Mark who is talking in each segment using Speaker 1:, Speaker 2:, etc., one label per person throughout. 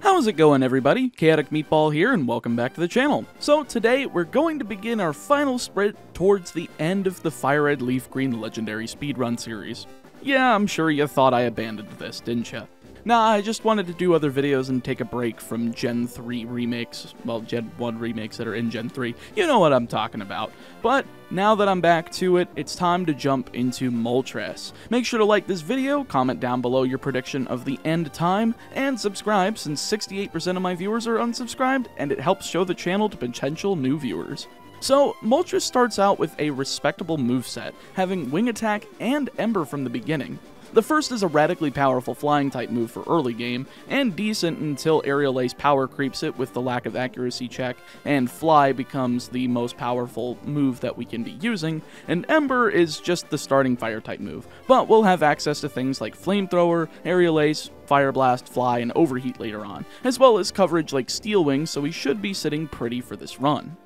Speaker 1: How's it going, everybody? Chaotic Meatball here, and welcome back to the channel. So today, we're going to begin our final sprint towards the end of the Fire Red Leaf Green Legendary Speedrun series. Yeah, I'm sure you thought I abandoned this, didn't ya? Nah, I just wanted to do other videos and take a break from Gen 3 remakes, well, Gen 1 remakes that are in Gen 3, you know what I'm talking about. But now that I'm back to it, it's time to jump into Moltres. Make sure to like this video, comment down below your prediction of the end time, and subscribe since 68% of my viewers are unsubscribed, and it helps show the channel to potential new viewers. So, Moltres starts out with a respectable moveset, having Wing Attack and Ember from the beginning. The first is a radically powerful flying type move for early game, and decent until Aerial Ace power creeps it with the lack of accuracy check, and Fly becomes the most powerful move that we can be using, and Ember is just the starting fire type move, but we'll have access to things like Flamethrower, Aerial Ace, Fire Blast, Fly, and Overheat later on, as well as coverage like Steel Wing, so we should be sitting pretty for this run.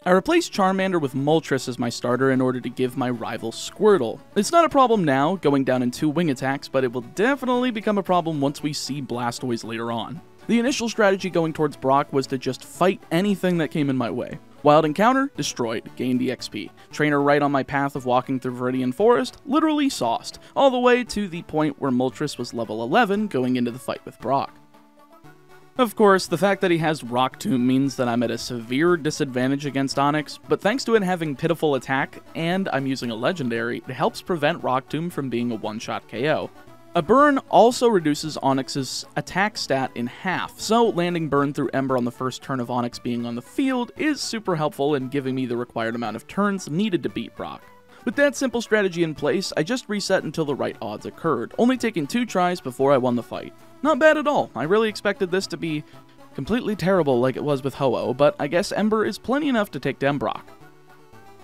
Speaker 1: I replaced Charmander with Moltres as my starter in order to give my rival Squirtle. It's not a problem now, going down in 2 wing attacks, but it will definitely become a problem once we see Blastoise later on. The initial strategy going towards Brock was to just fight anything that came in my way. Wild Encounter, destroyed, gained EXP. Trainer right on my path of walking through Viridian Forest, literally sauced, all the way to the point where Moltres was level 11 going into the fight with Brock. Of course, the fact that he has Rock Tomb means that I'm at a severe disadvantage against Onix, but thanks to it having pitiful attack, and I'm using a legendary, it helps prevent Rock Tomb from being a one-shot KO. A burn also reduces Onix's attack stat in half, so landing burn through Ember on the first turn of Onix being on the field is super helpful in giving me the required amount of turns needed to beat Brock. With that simple strategy in place, I just reset until the right odds occurred, only taking 2 tries before I won the fight. Not bad at all. I really expected this to be completely terrible like it was with Ho-Oh, but I guess Ember is plenty enough to take down Brock.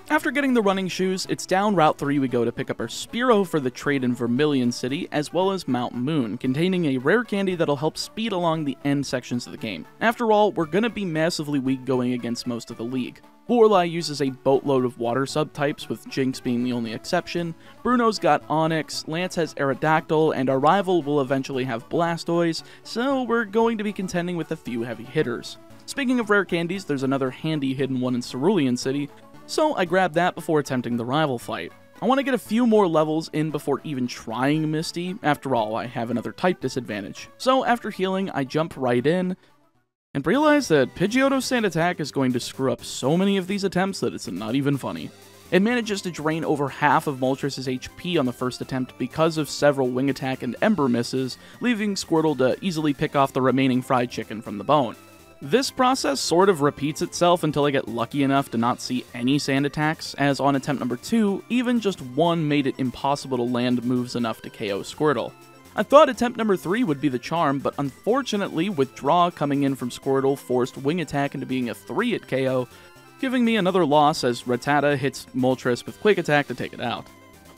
Speaker 1: After getting the running shoes, it's down Route 3 we go to pick up our Spearow for the trade in Vermilion City, as well as Mount Moon, containing a rare candy that'll help speed along the end sections of the game. After all, we're gonna be massively weak going against most of the league. Lorelei uses a boatload of water subtypes, with Jinx being the only exception, Bruno's got Onix, Lance has Aerodactyl, and our rival will eventually have Blastoise, so we're going to be contending with a few heavy hitters. Speaking of rare candies, there's another handy hidden one in Cerulean City, so I grabbed that before attempting the rival fight. I want to get a few more levels in before even trying Misty, after all, I have another type disadvantage. So after healing, I jump right in, and realize that Pidgeotto's Sand Attack is going to screw up so many of these attempts that it's not even funny. It manages to drain over half of Moltres' HP on the first attempt because of several Wing Attack and Ember misses, leaving Squirtle to easily pick off the remaining fried chicken from the bone. This process sort of repeats itself until I get lucky enough to not see any Sand Attacks, as on attempt number 2, even just one made it impossible to land moves enough to KO Squirtle. I thought attempt number 3 would be the charm, but unfortunately, Withdraw coming in from Squirtle forced Wing Attack into being a 3 at KO, giving me another loss as Rattata hits Moltres with Quick Attack to take it out.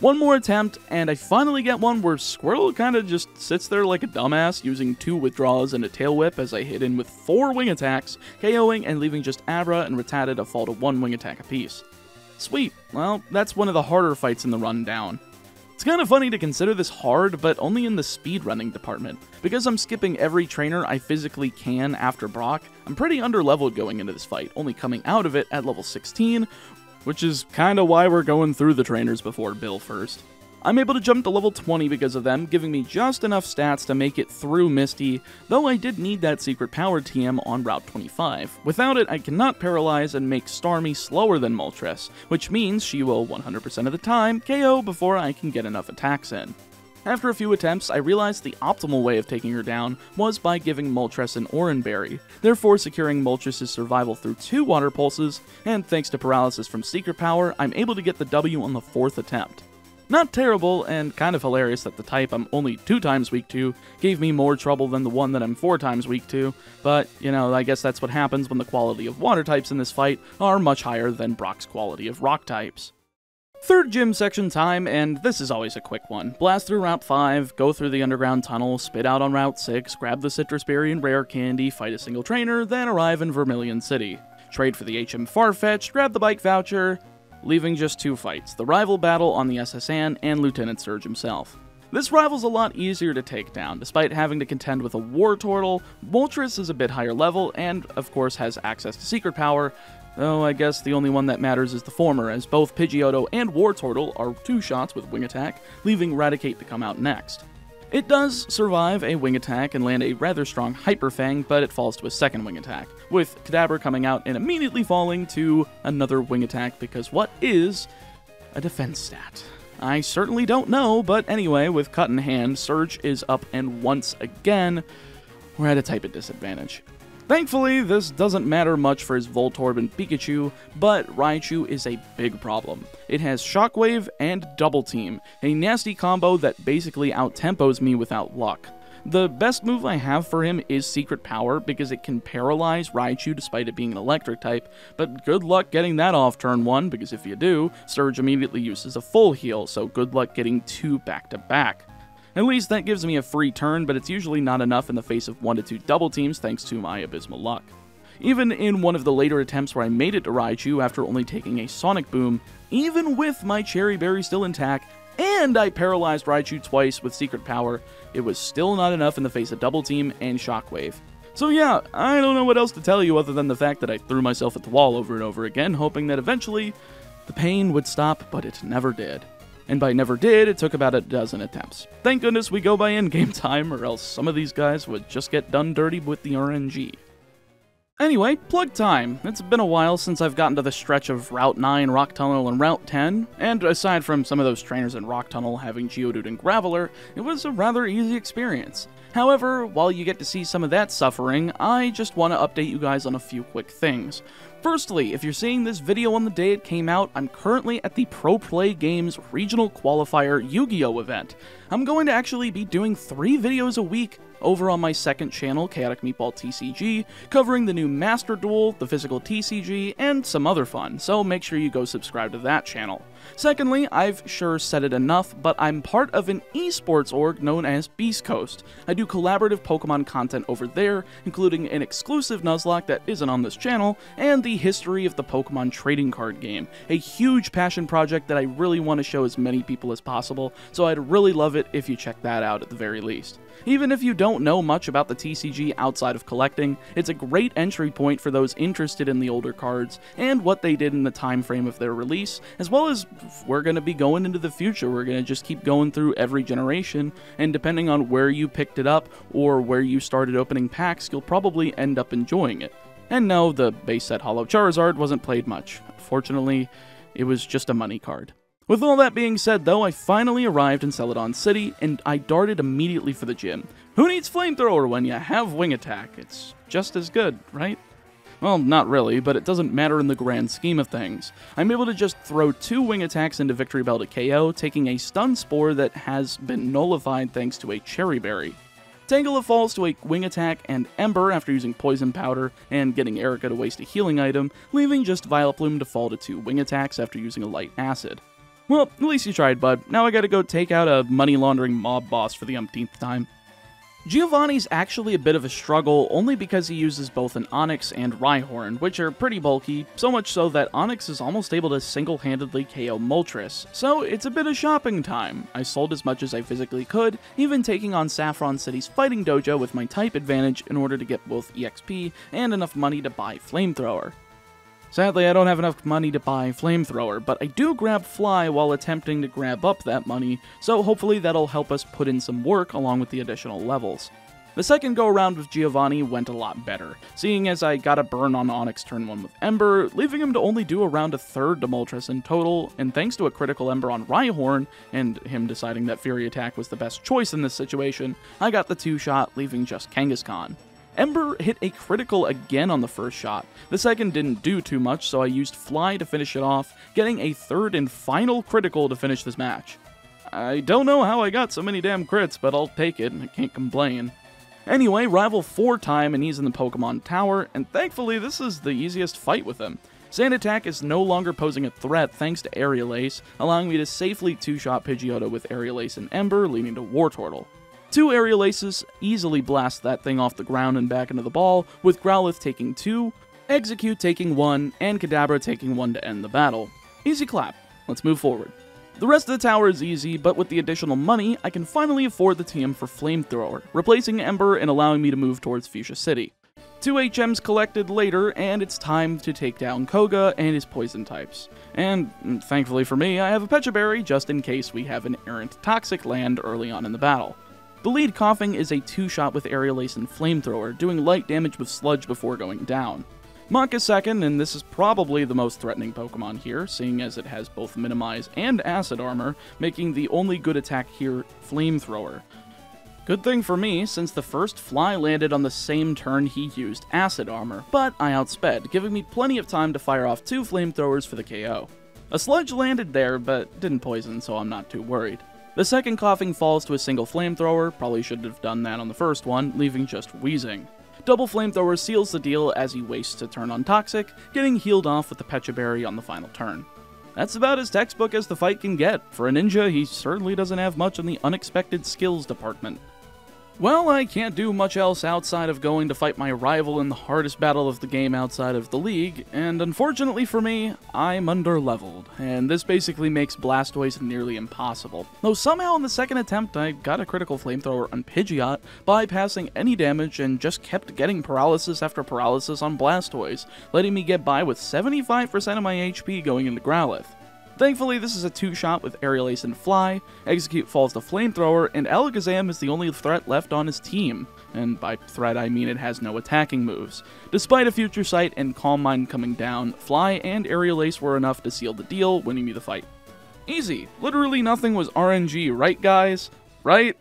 Speaker 1: One more attempt, and I finally get one where Squirtle kinda just sits there like a dumbass, using 2 withdraws and a Tail Whip as I hit in with 4 Wing Attacks, KOing and leaving just Abra and Rattata to fall to 1 Wing Attack apiece. Sweet, well, that's one of the harder fights in the rundown. It's kind of funny to consider this hard, but only in the speedrunning department. Because I'm skipping every trainer I physically can after Brock, I'm pretty underleveled going into this fight, only coming out of it at level 16, which is kinda why we're going through the trainers before Bill first. I'm able to jump to level 20 because of them, giving me just enough stats to make it through Misty, though I did need that secret power TM on Route 25. Without it, I cannot paralyze and make Starmie slower than Moltres, which means she will 100% of the time KO before I can get enough attacks in. After a few attempts, I realized the optimal way of taking her down was by giving Moltres an Oran Berry, therefore securing Moltres' survival through 2 water pulses, and thanks to paralysis from secret power, I'm able to get the W on the 4th attempt. Not terrible, and kind of hilarious that the type I'm only 2 times weak to gave me more trouble than the one that I'm 4 times weak to, but, you know, I guess that's what happens when the quality of water types in this fight are much higher than Brock's quality of rock types. Third gym section time, and this is always a quick one. Blast through Route 5, go through the underground tunnel, spit out on Route 6, grab the Citrus Berry and Rare Candy, fight a single trainer, then arrive in Vermilion City. Trade for the HM Farfetch, grab the bike voucher, leaving just 2 fights, the rival battle on the SS Anne and Lieutenant Surge himself. This rival's a lot easier to take down, despite having to contend with a Wartortle. Moltres is a bit higher level, and of course has access to Secret Power, though I guess the only one that matters is the former, as both Pidgeotto and Wartortle are 2-shots with Wing Attack, leaving Raticate to come out next. It does survive a Wing Attack and land a rather strong Hyper Fang, but it falls to a second Wing Attack, with Kadabra coming out and immediately falling to another Wing Attack, because what is a defense stat? I certainly don't know, but anyway, with Cut in hand, Surge is up, and once again, we're at a type of disadvantage. Thankfully, this doesn't matter much for his Voltorb and Pikachu, but Raichu is a big problem. It has Shockwave and Double Team, a nasty combo that basically out-tempos me without luck. The best move I have for him is Secret Power, because it can paralyze Raichu despite it being an electric type, but good luck getting that off turn 1, because if you do, Surge immediately uses a full heal, so good luck getting 2 back-to-back. At least that gives me a free turn, but it's usually not enough in the face of 1 to 2 double teams thanks to my abysmal luck. Even in one of the later attempts where I made it to Raichu after only taking a Sonic Boom, even with my Cherry Berry still intact, and I paralyzed Raichu twice with Secret Power, it was still not enough in the face of Double Team and Shockwave. So yeah, I don't know what else to tell you other than the fact that I threw myself at the wall over and over again, hoping that eventually the pain would stop, but it never did. And by never did, it took about a dozen attempts. Thank goodness we go by endgame time, or else some of these guys would just get done dirty with the RNG. Anyway, plug time. It's been a while since I've gotten to the stretch of Route 9, Rock Tunnel, and Route 10, and aside from some of those trainers in Rock Tunnel having Geodude and Graveler, it was a rather easy experience. However, while you get to see some of that suffering, I just want to update you guys on a few quick things. Firstly, if you're seeing this video on the day it came out, I'm currently at the Pro Play Games Regional Qualifier Yu-Gi-Oh! Event. I'm going to actually be doing 3 videos a week over on my second channel, Chaotic Meatball TCG, covering the new Master Duel, the physical TCG, and some other fun, so make sure you go subscribe to that channel. Secondly, I've sure said it enough, but I'm part of an esports org known as Beast Coast. I do collaborative Pokemon content over there, including an exclusive Nuzlocke that isn't on this channel, and the history of the Pokemon trading card game, a huge passion project that I really want to show as many people as possible, so I'd really love it if you check that out at the very least. Even if you don't know much about the TCG outside of collecting, it's a great entry point for those interested in the older cards and what they did in the time frame of their release, as well as we're going to be going into the future. We're going to just keep going through every generation, and depending on where you picked it up or where you started opening packs, you'll probably end up enjoying it. And no, the base set Holo Charizard wasn't played much. Fortunately, it was just a money card. With all that being said though, I finally arrived in Celadon City, and I darted immediately for the gym. Who needs Flamethrower when you have Wing Attack? It's just as good, right? Well, not really, but it doesn't matter in the grand scheme of things. I'm able to just throw 2 Wing Attacks into Victory Bell to KO, taking a Stun Spore that has been nullified thanks to a Cherry Berry. Tangela falls to a Wing Attack and Ember after using Poison Powder and getting Erica to waste a healing item, leaving just Vileplume to fall to 2 Wing Attacks after using a Light Acid. Well, at least you tried, bud. Now I gotta go take out a money-laundering mob boss for the umpteenth time. Giovanni's actually a bit of a struggle, only because he uses both an Onix and Rhyhorn, which are pretty bulky, so much so that Onix is almost able to single-handedly KO Moltres, so it's a bit of shopping time. I sold as much as I physically could, even taking on Saffron City's Fighting Dojo with my type advantage in order to get both EXP and enough money to buy Flamethrower. Sadly, I don't have enough money to buy Flamethrower, but I do grab Fly while attempting to grab up that money, so hopefully that'll help us put in some work along with the additional levels. The second go-around with Giovanni went a lot better, seeing as I got a burn on Onix turn 1 with Ember, leaving him to only do around a third to Moltres in total, and thanks to a critical Ember on Rhyhorn, and him deciding that Fury Attack was the best choice in this situation, I got the 2-shot, leaving just Kangaskhan. Ember hit a critical again on the first shot. The second didn't do too much, so I used Fly to finish it off, getting a third and final critical to finish this match. I don't know how I got so many damn crits, but I'll take it, and I can't complain. Anyway, Rival 4 time, and he's in the Pokemon Tower, and thankfully this is the easiest fight with him. Sand Attack is no longer posing a threat thanks to Aerial Ace, allowing me to safely 2-shot Pidgeotto with Aerial Ace and Ember, leading to Wartortle. 2 Aerial Aces easily blast that thing off the ground and back into the ball, with Growlithe taking 2, Execute taking 1, and Kadabra taking 1 to end the battle. Easy clap. Let's move forward. The rest of the tower is easy, but with the additional money, I can finally afford the TM for Flamethrower, replacing Ember and allowing me to move towards Fuchsia City. 2 HMs collected later, and it's time to take down Koga and his poison types. And, thankfully for me, I have a Pecha Berry just in case we have an errant toxic land early on in the battle. The lead Koffing is a 2-shot with Aerial Ace and Flamethrower, doing light damage with Sludge before going down. Mach is second, and this is probably the most threatening Pokemon here, seeing as it has both Minimize and Acid Armor, making the only good attack here Flamethrower. Good thing for me, since the first fly landed on the same turn he used Acid Armor, but I outsped, giving me plenty of time to fire off 2 Flamethrowers for the KO. A Sludge landed there, but didn't poison, so I'm not too worried. The second Koffing falls to a single Flamethrower, probably should have done that on the first one, leaving just Weezing. Double Flamethrower seals the deal as he wastes a turn on Toxic, getting healed off with the Pecha Berry on the final turn. That's about as textbook as the fight can get. For a ninja, he certainly doesn't have much in the unexpected skills department. Well, I can't do much else outside of going to fight my rival in the hardest battle of the game outside of the league, and unfortunately for me, I'm underleveled, and this basically makes Blastoise nearly impossible. Though somehow in the second attempt I got a critical Flamethrower on Pidgeot, bypassing any damage and just kept getting paralysis after paralysis on Blastoise, letting me get by with 75% of my HP going into Growlithe. Thankfully, this is a 2-shot with Aerial Ace and Fly, Execute falls to Flamethrower, and Alakazam is the only threat left on his team. And by threat I mean it has no attacking moves. Despite a Future Sight and Calm Mind coming down, Fly and Aerial Ace were enough to seal the deal, winning me the fight. Easy. Literally nothing was RNG, right guys? Right?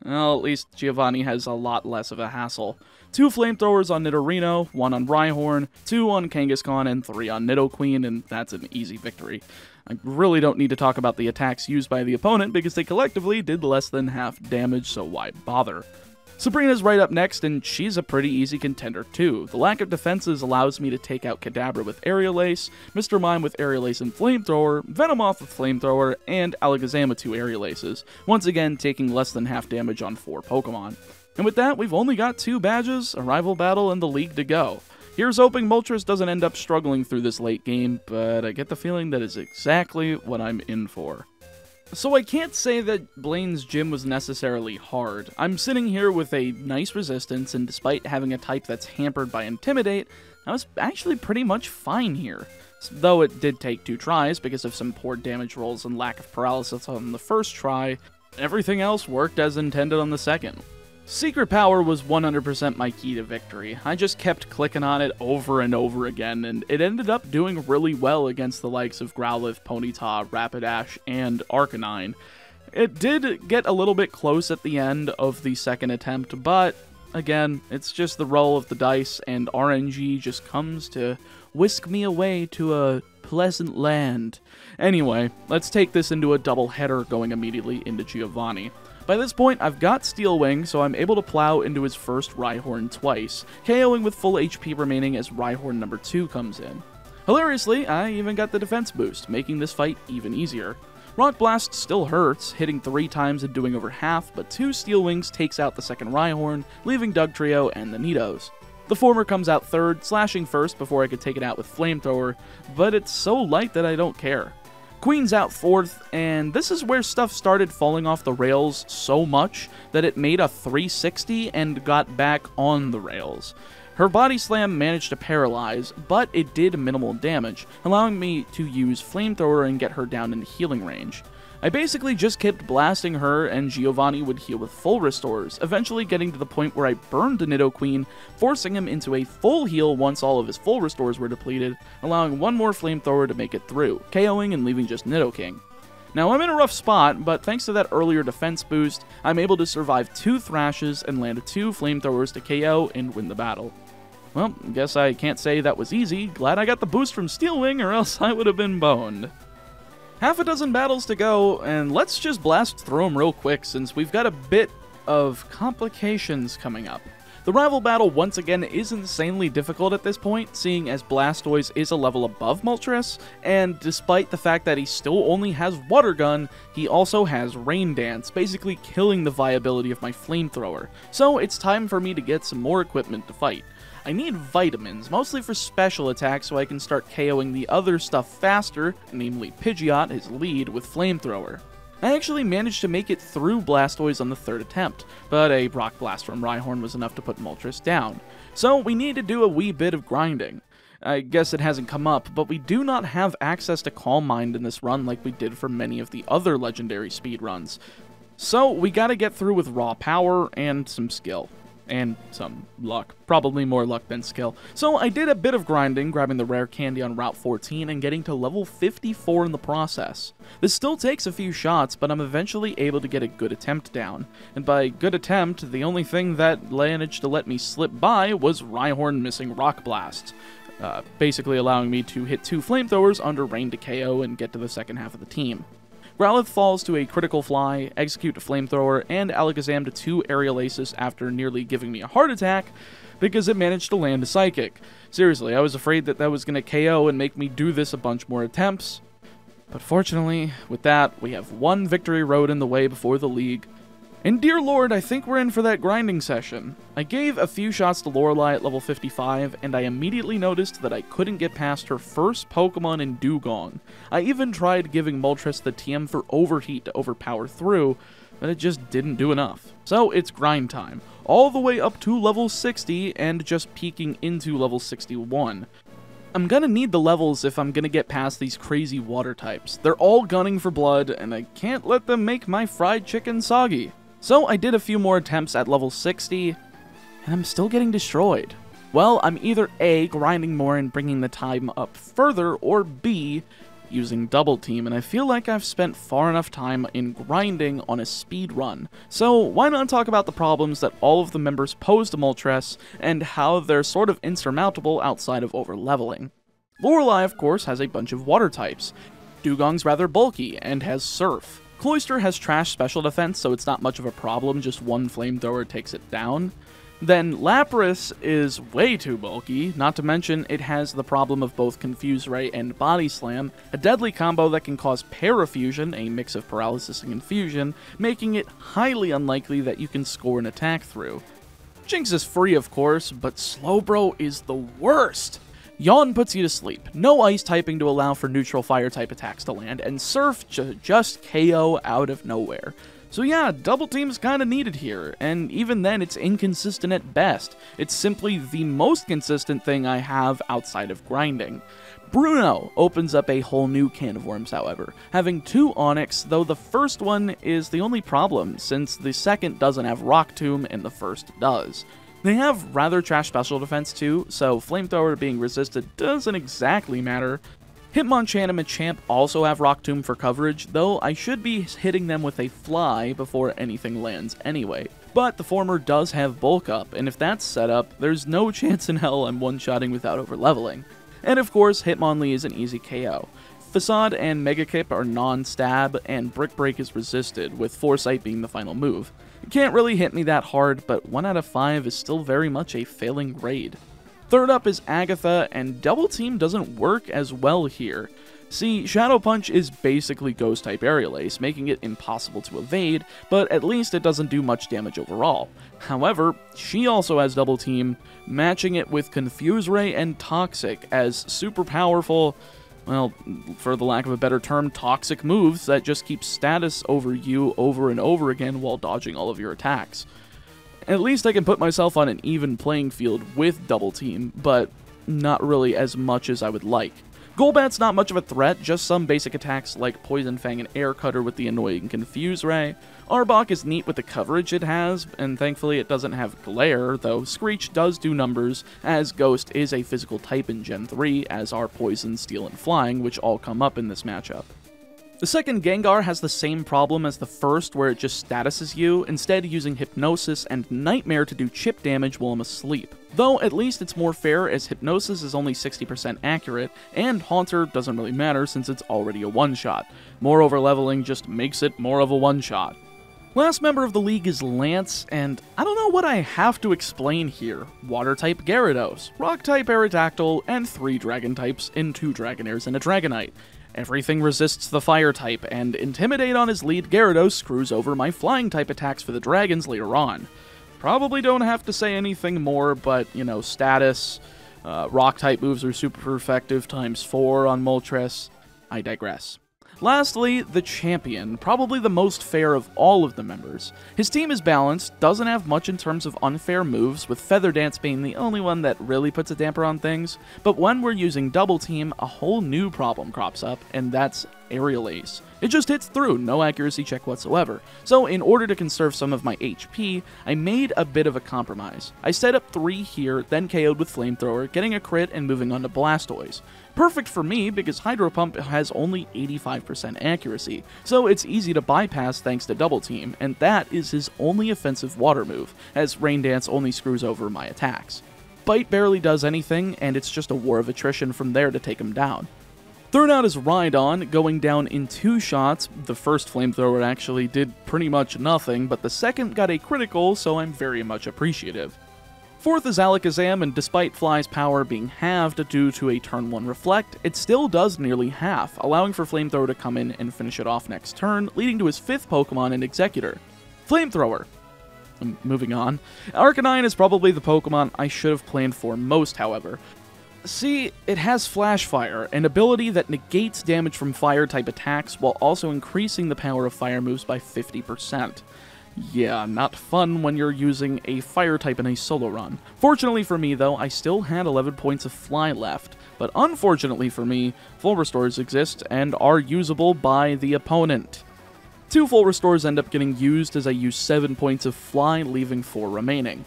Speaker 1: Well, at least Giovanni has a lot less of a hassle. 2 Flamethrowers on Nidorino, 1 on Rhyhorn, 2 on Kangaskhan, and 3 on Nidoqueen, and that's an easy victory. I really don't need to talk about the attacks used by the opponent because they collectively did less than half damage, so why bother? Sabrina's right up next, and she's a pretty easy contender too. The lack of defenses allows me to take out Kadabra with Aerial Ace, Mr. Mime with Aerial Ace and Flamethrower, Venomoth with Flamethrower, and Alakazam with 2 Aerial Aces, once again taking less than half damage on 4 Pokemon. And with that, we've only got 2 badges, a rival battle, and the league to go. Here's hoping Moltres doesn't end up struggling through this late game, but I get the feeling that is exactly what I'm in for. So I can't say that Blaine's gym was necessarily hard. I'm sitting here with a nice resistance, and despite having a type that's hampered by Intimidate, I was actually pretty much fine here. Though it did take 2 tries because of some poor damage rolls and lack of paralysis on the first try, everything else worked as intended on the second. Secret Power was 100% my key to victory. I just kept clicking on it over and over again, and it ended up doing really well against the likes of Growlithe, Ponyta, Rapidash, and Arcanine. It did get a little bit close at the end of the second attempt, but again, it's just the roll of the dice, and RNG just comes to whisk me away to a pleasant land. Anyway, let's take this into a double header going immediately into Giovanni. By this point, I've got Steel Wing, so I'm able to plow into his first Rhyhorn twice, KOing with full HP remaining as Rhyhorn number 2 comes in. Hilariously, I even got the defense boost, making this fight even easier. Rock Blast still hurts, hitting 3 times and doing over half, but 2 Steel Wings takes out the second Rhyhorn, leaving Dugtrio and the Nidos. The former comes out third, slashing first before I could take it out with Flamethrower, but it's so light that I don't care. Queen's out fourth, and this is where stuff started falling off the rails so much that it made a 360 and got back on the rails. Her Body Slam managed to paralyze, but it did minimal damage, allowing me to use Flamethrower and get her down in healing range. I basically just kept blasting her, and Giovanni would heal with full restores, eventually getting to the point where I burned the Nidoqueen, forcing him into a full heal once all of his full restores were depleted, allowing 1 more Flamethrower to make it through, KOing and leaving just Nidoking. Now I'm in a rough spot, but thanks to that earlier defense boost, I'm able to survive 2 Thrashes and land 2 Flamethrowers to KO and win the battle. Well, guess I can't say that was easy. Glad I got the boost from Steel Wing, or else I would have been boned. Half a dozen battles to go, and let's just blast through them real quick since we've got a bit of complications coming up. The rival battle once again is insanely difficult at this point, seeing as Blastoise is a level above Moltres, and despite the fact that he still only has Water Gun, he also has Rain Dance, basically killing the viability of my Flamethrower. So it's time for me to get some more equipment to fight. I need vitamins, mostly for special attacks so I can start KOing the other stuff faster, namely Pidgeot, his lead, with Flamethrower. I actually managed to make it through Blastoise on the third attempt, but a Rock Blast from Rhyhorn was enough to put Moltres down. So we need to do a wee bit of grinding. I guess it hasn't come up, but we do not have access to Calm Mind in this run like we did for many of the other legendary speedruns. So we gotta get through with raw power and some skill. And some luck. Probably more luck than skill. So I did a bit of grinding, grabbing the rare candy on Route 14 and getting to level 54 in the process. This still takes a few shots, but I'm eventually able to get a good attempt down. And by good attempt, the only thing that managed to let me slip by was Rhyhorn missing Rock Blast. Basically allowing me to hit 2 Flamethrowers under Rain to KO and get to the second half of the team. Growlithe falls to a critical fly, execute a Flamethrower, and Alakazam to 2 Aerial Aces after nearly giving me a heart attack because it managed to land a Psychic. Seriously, I was afraid that was going to KO and make me do this a bunch more attempts. But fortunately, with that, we have 1 victory road in the way before the league. And dear lord, I think we're in for that grinding session. I gave a few shots to Lorelei at level 55, and I immediately noticed that I couldn't get past her first Pokemon in Dewgong. I even tried giving Moltres the TM for Overheat to overpower through, but it just didn't do enough. So it's grind time, all the way up to level 60 and just peeking into level 61. I'm gonna need the levels if I'm gonna get past these crazy water types. They're all gunning for blood, and I can't let them make my fried chicken soggy. So I did a few more attempts at level 60, and I'm still getting destroyed. Well, I'm either A, grinding more and bringing the time up further, or B, using Double Team, and I feel like I've spent far enough time in grinding on a speed run. So why not talk about the problems that all of the members pose to Moltres, and how they're sort of insurmountable outside of over-leveling. Lorelei, of course, has a bunch of water types. Dewgong's rather bulky, and has Surf. Cloyster has trash special defense, so it's not much of a problem, just 1 Flamethrower takes it down. Then Lapras is way too bulky, not to mention it has the problem of both Confuse Ray and Body Slam, a deadly combo that can cause Parafusion, a mix of paralysis and confusion, making it highly unlikely that you can score an attack through. Jynx is free, of course, but Slowbro is the worst! Yawn puts you to sleep, no ice typing to allow for neutral fire type attacks to land, and Surf just KO out of nowhere. So yeah, Double Team's kinda needed here, and even then it's inconsistent at best. It's simply the most consistent thing I have outside of grinding. Bruno opens up a whole new can of worms, however, having 2 Onix, though the first one is the only problem, since the second doesn't have Rock Tomb and the first does. They have rather trash special defense too, so Flamethrower being resisted doesn't exactly matter. Hitmonchan and Machamp also have Rock Tomb for coverage, though I should be hitting them with a Fly before anything lands anyway. But the former does have Bulk Up, and if that's set up, there's no chance in hell I'm one-shotting without over-leveling. And of course, Hitmonlee is an easy KO. Facade and Megakip are non-stab, and Brick Break is resisted, with Foresight being the final move. It can't really hit me that hard, but 1 out of 5 is still very much a failing grade. Third up is Agatha, and Double Team doesn't work as well here. See, Shadow Punch is basically Ghost-type Aerial Ace, making it impossible to evade, but at least it doesn't do much damage overall. However, she also has Double Team, matching it with Confuse Ray and Toxic as super powerful, well, for the lack of a better term, toxic moves that just keep status over you over and over again while dodging all of your attacks. At least I can put myself on an even playing field with Double Team, but not really as much as I would like. Golbat's not much of a threat, just some basic attacks like Poison Fang and Air Cutter with the annoying Confuse Ray. Arbok is neat with the coverage it has, and thankfully it doesn't have Glare, though Screech does do numbers, as Ghost is a physical type in Gen 3, as are Poison, Steel, and Flying, which all come up in this matchup. The second Gengar has the same problem as the first, where it just statuses you, instead using Hypnosis and Nightmare to do chip damage while I'm asleep. Though at least it's more fair, as Hypnosis is only 60% accurate, and Haunter doesn't really matter since it's already a one-shot. More overleveling just makes it more of a one-shot. Last member of the league is Lance, and I don't know what I have to explain here. Water-type Gyarados, Rock-type Aerodactyl, and 3 Dragon types in 2 Dragonairs and a Dragonite. Everything resists the Fire-type, and Intimidate on his lead Gyarados screws over my Flying-type attacks for the Dragons later on. Probably don't have to say anything more, but, you know, status, Rock-type moves are super effective ×4 on Moltres. I digress. Lastly, the champion, probably the most fair of all of the members. His team is balanced, doesn't have much in terms of unfair moves, with Feather Dance being the only one that really puts a damper on things, but when we're using Double Team, a whole new problem crops up, and that's Aerial Ace. It just hits through, no accuracy check whatsoever. So in order to conserve some of my HP, I made a bit of a compromise. I set up 3 here, then KO'd with Flamethrower, getting a crit and moving on to Blastoise. Perfect for me because Hydro Pump has only 85% accuracy, so it's easy to bypass thanks to Double Team, and that is his only offensive water move, as Rain Dance only screws over my attacks. Bite barely does anything, and it's just a war of attrition from there to take him down. Third out is Rhydon, going down in 2 shots. The first Flamethrower actually did pretty much nothing, but the second got a critical, so I'm very much appreciative. Fourth is Alakazam, and despite Fly's power being halved due to a turn 1 Reflect, it still does nearly half, allowing for Flamethrower to come in and finish it off next turn, leading to his 5th Pokemon in Exeggutor. Flamethrower. Moving on. Arcanine is probably the Pokemon I should have planned for most, however. See, it has Flash Fire, an ability that negates damage from Fire-type attacks while also increasing the power of Fire moves by 50%. Yeah, not fun when you're using a Fire-type in a solo run. Fortunately for me, though, I still had 11 points of Fly left, but unfortunately for me, Full Restores exist and are usable by the opponent. 2 Full Restores end up getting used as I use 7 points of Fly, leaving 4 remaining.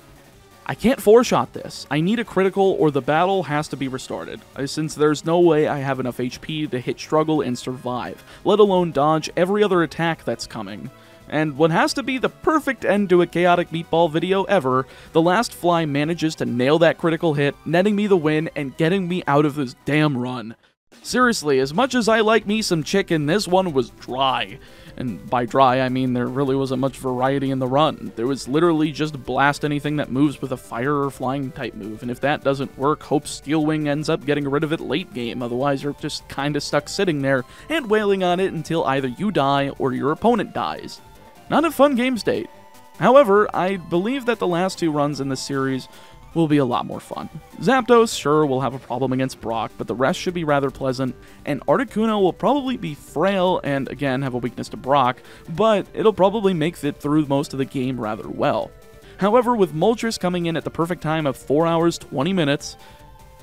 Speaker 1: I can't 4-shot this. I need a critical or the battle has to be restarted, since there's no way I have enough HP to hit struggle and survive, let alone dodge every other attack that's coming. And what has to be the perfect end to a Chaotic Meatball video ever, the last Fly manages to nail that critical hit, netting me the win and getting me out of this damn run. Seriously, as much as I like me some chicken, this one was dry. And by dry, I mean there really wasn't much variety in the run. There was literally just blast anything that moves with a fire or flying type move, and if that doesn't work, hope Steel Wing ends up getting rid of it late game, otherwise you're just kinda stuck sitting there and wailing on it until either you die or your opponent dies. Not a fun game state. However, I believe that the last 2 runs in this series will be a lot more fun. Zapdos, sure, will have a problem against Brock, but the rest should be rather pleasant, and Articuno will probably be frail and, again, have a weakness to Brock, but it'll probably make it through most of the game rather well. However, with Moltres coming in at the perfect time of 4 hours, 20 minutes,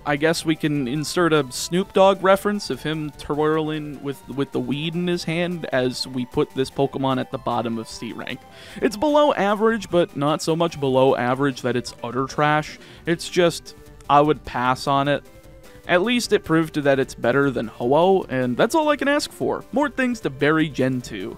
Speaker 1: I guess we can insert a Snoop Dogg reference of him twirling with the weed in his hand as we put this Pokemon at the bottom of C rank. It's below average, but not so much below average that it's utter trash. It's just, I would pass on it. At least it proved that it's better than Ho-Oh, and that's all I can ask for. More things to bury Gen 2.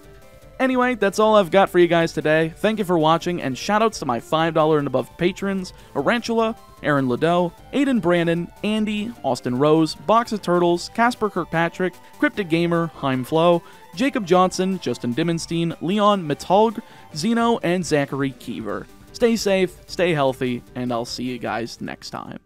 Speaker 1: Anyway, that's all I've got for you guys today. Thank you for watching, and shoutouts to my $5 and above patrons, Arantula, Aaron Ladeau, Aiden Brandon, Andy, Austin Rose, Box of Turtles, Casper Kirkpatrick, Cryptic Gamer, Heim Flo, Jacob Johnson, Justin Dimmenstein, Leon Metalg, Zeno, and Zachary Kiever. Stay safe, stay healthy, and I'll see you guys next time.